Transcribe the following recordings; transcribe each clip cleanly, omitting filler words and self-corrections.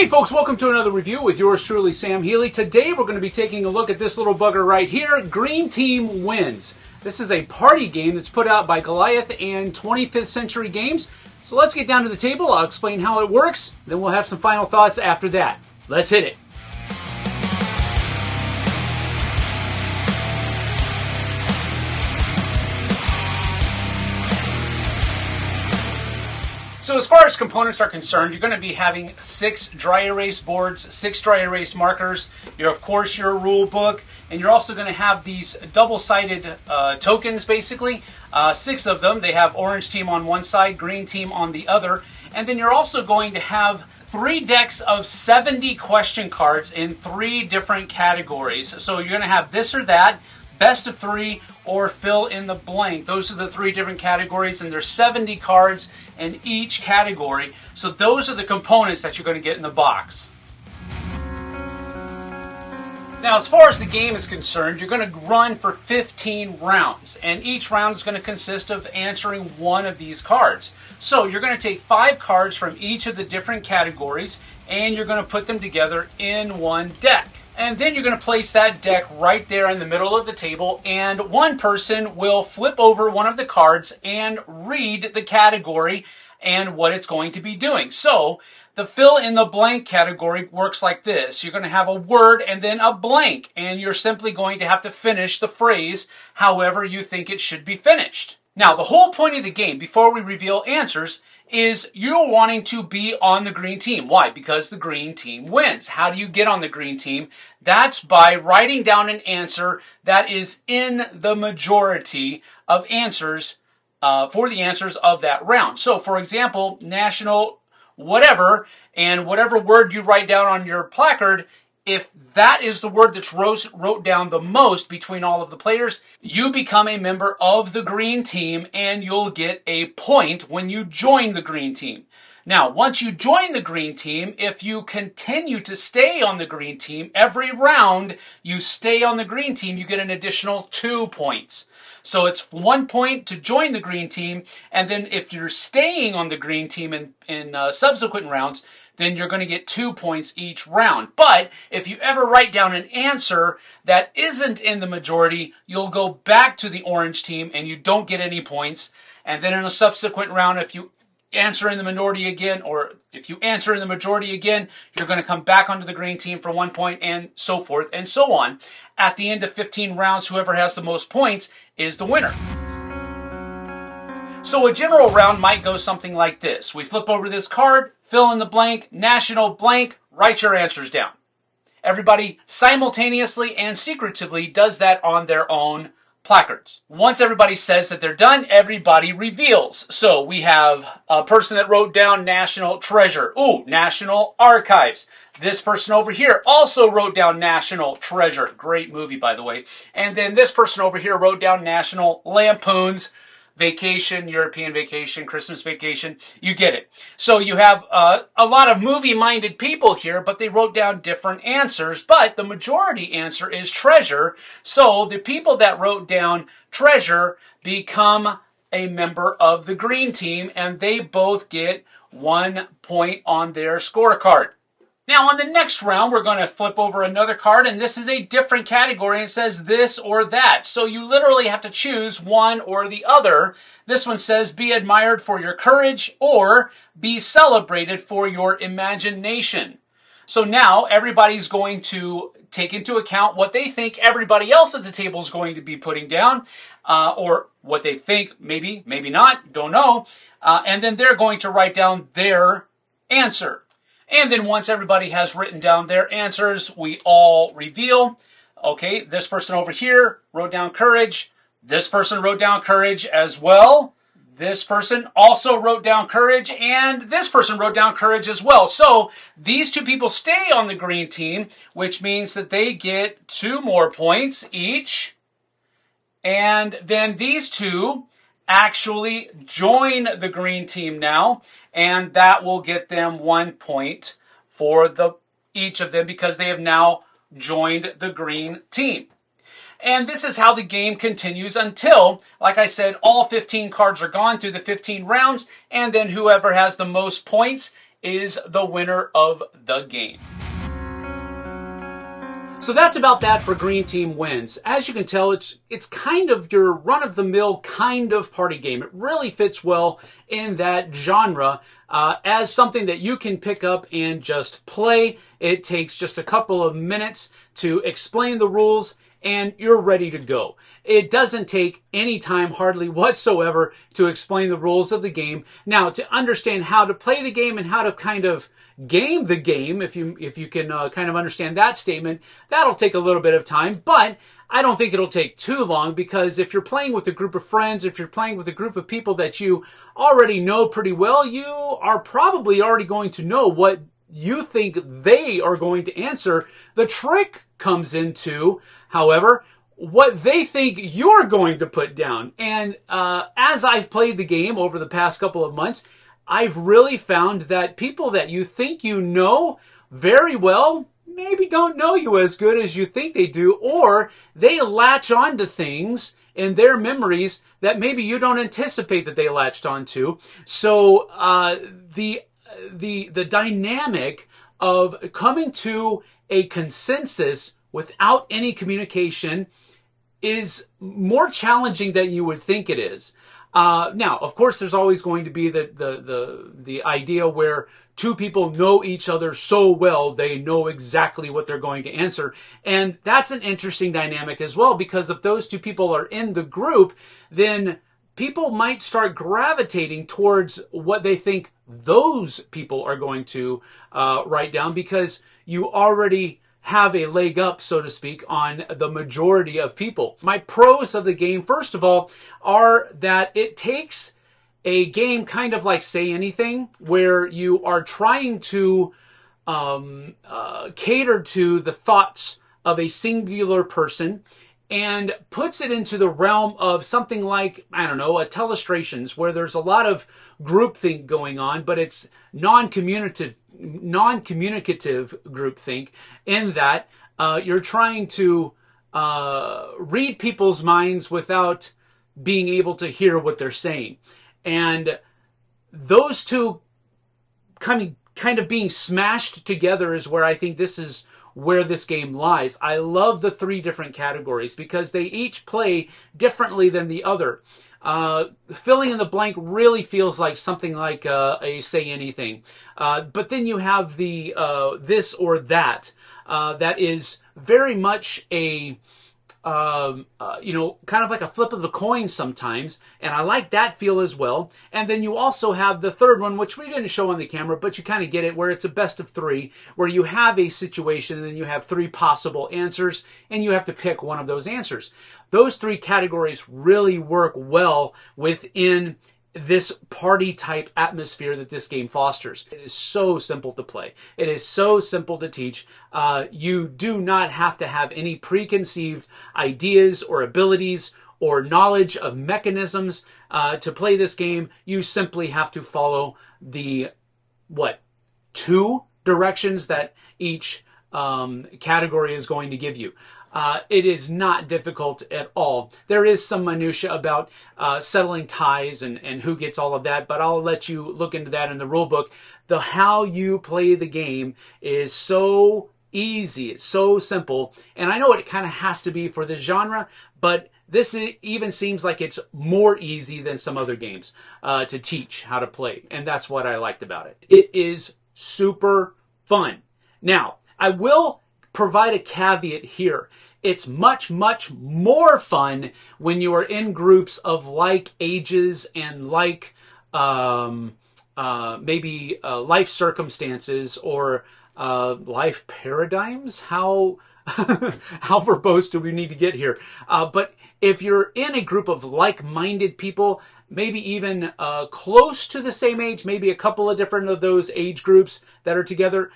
Hey folks, welcome to another review with yours truly, Sam Healy. Today we're going to be taking a look at this little bugger right here, Green Team Wins. This is a party game that's put out by Goliath and 25th Century Games. So let's get down to the table, I'll explain how it works, then we'll have some final thoughts after that. Let's hit it. So as far as components are concerned, you're going to be having 6 dry erase boards, 6 dry erase markers, of course your rule book, and you're also going to have these double-sided tokens basically, 6 of them. They have orange team on one side, green team on the other, and then you're also going to have 3 decks of 70 question cards in 3 different categories. So you're going to have this or that, best of 3, or fill in the blank. Those are the 3 different categories, and there's 70 cards in each category. So those are the components that you're going to get in the box. Now, as far as the game is concerned, you're going to run for 15 rounds, and each round is going to consist of answering one of these cards. So you're going to take 5 cards from each of the different categories, and you're going to put them together in one deck. And then you're going to place that deck right there in the middle of the table, and one person will flip over one of the cards and read the category and what it's going to be doing. So the fill in the blank category works like this. You're going to have a word and then a blank, and you're simply going to have to finish the phrase however you think it should be finished. Now, the whole point of the game, before we reveal answers, is you're wanting to be on the green team. Why? Because the green team wins. How do you get on the green team? That's by writing down an answer that is in the majority of answers for the answers of that round. So, for example, national whatever, and whatever word you write down on your placard, if that is the word that's wrote down the most between all of the players, you become a member of the green team, and you'll get a point when you join the green team. Now, once you join the green team, if you continue to stay on the green team, every round you stay on the green team, you get an additional 2 points. So it's 1 point to join the green team, and then if you're staying on the green team in subsequent rounds, then you're going to get 2 points each round. But if you ever write down an answer that isn't in the majority, you'll go back to the orange team and you don't get any points. And then in a subsequent round, if you answer in the minority again, or if you answer in the majority again, you're going to come back onto the green team for 1 point, and so forth and so on. At the end of 15 rounds, whoever has the most points is the winner. So a general round might go something like this. We flip over this card, fill in the blank, national blank, write your answers down. Everybody simultaneously and secretively does that on their own placards. Once everybody says that they're done, everybody reveals. So we have a person that wrote down National Treasure. Ooh, National Archives. This person over here also wrote down National Treasure. Great movie, by the way. And then this person over here wrote down National Lampoon's Vacation, European Vacation, Christmas Vacation. You get it. So you have a lot of movie-minded people here, but they wrote down different answers. But the majority answer is treasure. So the people that wrote down treasure become a member of the green team, and they both get 1 point on their scorecard. Now, on the next round, we're going to flip over another card, and this is a different category, and it says this or that. So you literally have to choose one or the other. This one says, be admired for your courage, or be celebrated for your imagination. So now, everybody's going to take into account what they think everybody else at the table is going to be putting down, or what they think, maybe, maybe not, don't know. And then they're going to write down their answer. And then once everybody has written down their answers, we all reveal. Okay, this person over here wrote down courage. This person wrote down courage as well. This person also wrote down courage, and this person wrote down courage as well. So these 2 people stay on the green team, which means that they get 2 more points each. And then these 2 actually join the green team now, and that will get them 1 point for each of them because they have now joined the green team. And this is how the game continues until, like I said, all 15 cards are gone through the 15 rounds, and then whoever has the most points is the winner of the game. So that's about that for Green Team Wins. As you can tell, it's kind of your run-of-the-mill kind of party game. It really fits well in that genre as something that you can pick up and just play. It takes just a couple of minutes to explain the rules, and you're ready to go. It doesn't take any time hardly whatsoever to explain the rules of the game. Now, to understand how to play the game and how to kind of game the game, if you can kind of understand that statement, that'll take a little bit of time, but I don't think it'll take too long, because if you're playing with a group of friends, if you're playing with a group of people that you already know pretty well, you are probably already going to know what you think they are going to answer. The trick comes into, however, what they think you're going to put down. And as I've played the game over the past couple of months, I've really found that people that you think you know very well maybe don't know you as good as you think they do, or they latch on to things in their memories that maybe you don't anticipate that they latched onto. So the dynamic of coming to a consensus without any communication is more challenging than you would think it is. Now, of course, there's always going to be the idea where two people know each other so well they know exactly what they're going to answer, and that's an interesting dynamic as well, because if those two people are in the group, then people might start gravitating towards what they think those people are going to write down, because you already have a leg up, so to speak, on the majority of people. My pros of the game, first of all, are that it takes a game kind of like Say Anything, where you are trying to cater to the thoughts of a singular person, and puts it into the realm of something like, I don't know, a telestrations, where there's a lot of groupthink going on, but it's non-communicative groupthink, in that you're trying to read people's minds without being able to hear what they're saying. And those two kind of being smashed together is where I think this is where this game lies. I love the three different categories because they each play differently than the other. Filling in the blank really feels like something like a Say Anything. But then you have the this or that. That is very much a kind of like a flip of the coin sometimes, and I like that feel as well. And then you also have the third one, which we didn't show on the camera, but you kind of get it, where it's a best of three, where you have a situation and then you have three possible answers, and you have to pick one of those answers. Those three categories really work well within this party type atmosphere that this game fosters. It is so simple to play. It is so simple to teach. You do not have to have any preconceived ideas or abilities or knowledge of mechanisms to play this game. You simply have to follow the, two directions that each category is going to give you. It is not difficult at all. There is some minutia about settling ties and who gets all of that, but I'll let you look into that in the rule book. How you play the game is so easy. It's so simple. And I know it kind of has to be for this genre, but this even seems like it's more easy than some other games to teach how to play. And that's what I liked about it. It is super fun. Now, I will provide a caveat here. It's much, much more fun when you are in groups of like ages and like maybe life circumstances or life paradigms. How verbose do we need to get here? But if you're in a group of like-minded people, maybe even close to the same age, maybe a couple of different of those age groups that are together,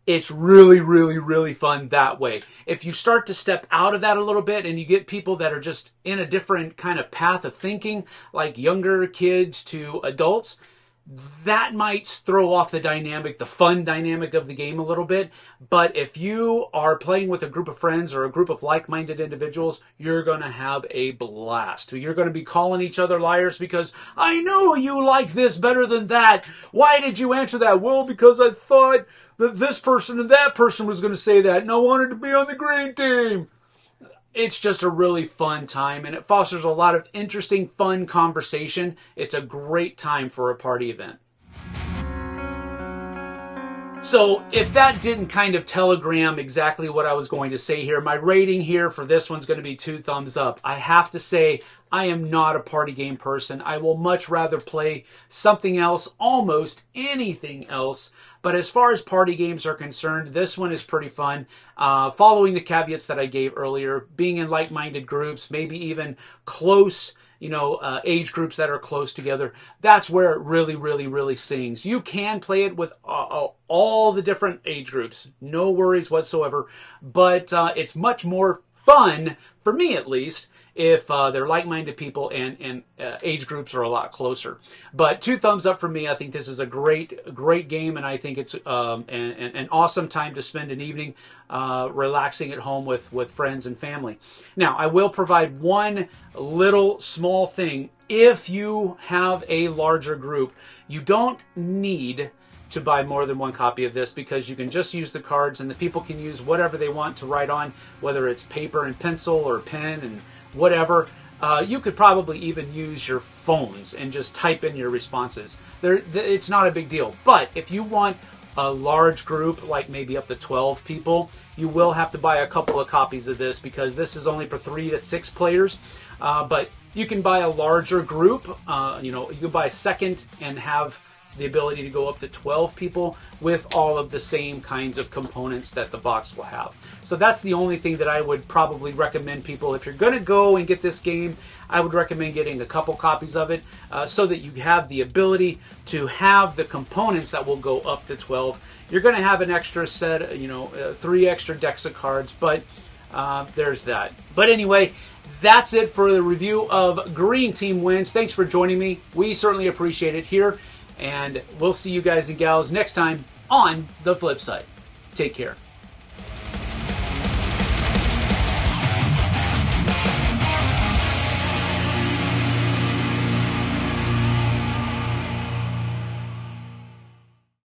it's really, really, really fun that way. If you start to step out of that a little bit and you get people that are just in a different kind of path of thinking, like younger kids to adults, that might throw off the dynamic, the fun dynamic of the game a little bit. But if you are playing with a group of friends or a group of like-minded individuals, you're going to have a blast. You're going to be calling each other liars because I know you like this better than that. Why did you answer that? Well, because I thought that this person and that person was going to say that, and I wanted to be on the green team. It's just a really fun time, and it fosters a lot of interesting, fun conversation. It's a great time for a party event. So if that didn't kind of telegram exactly what I was going to say here, my rating here for this one's going to be 2 thumbs up. I have to say, I am not a party game person. I will much rather play something else, almost anything else. But as far as party games are concerned, this one is pretty fun. Following the caveats that I gave earlier, being in like-minded groups, maybe even close, age groups that are close together, that's where it really, really, really sings. You can play it with all the different age groups, no worries whatsoever, but it's much more fun, for me at least, if they're like-minded people and age groups are a lot closer. But 2 thumbs up for me. I think this is a great game, and I think it's an awesome time to spend an evening relaxing at home with friends and family. Now, I will provide one little small thing. If you have a larger group, you don't need to buy more than 1 copy of this, because you can just use the cards and the people can use whatever they want to write on, whether it's paper and pencil or pen and whatever. You could probably even use your phones and just type in your responses. It's not a big deal. But if you want a large group, like maybe up to 12 people, you will have to buy a couple of copies of this, because this is only for 3 to 6 players. But you can buy a larger group. You can buy a second and have the ability to go up to 12 people with all of the same kinds of components that the box will have. So that's the only thing that I would probably recommend people. If you're going to go and get this game, I would recommend getting a couple copies of it so that you have the ability to have the components that will go up to 12. You're going to have an extra set, 3 extra decks of cards, but there's that. But anyway, that's it for the review of Green Team Wins. Thanks for joining me. We certainly appreciate it here. And we'll see you guys and gals next time on The Flipside. Take care.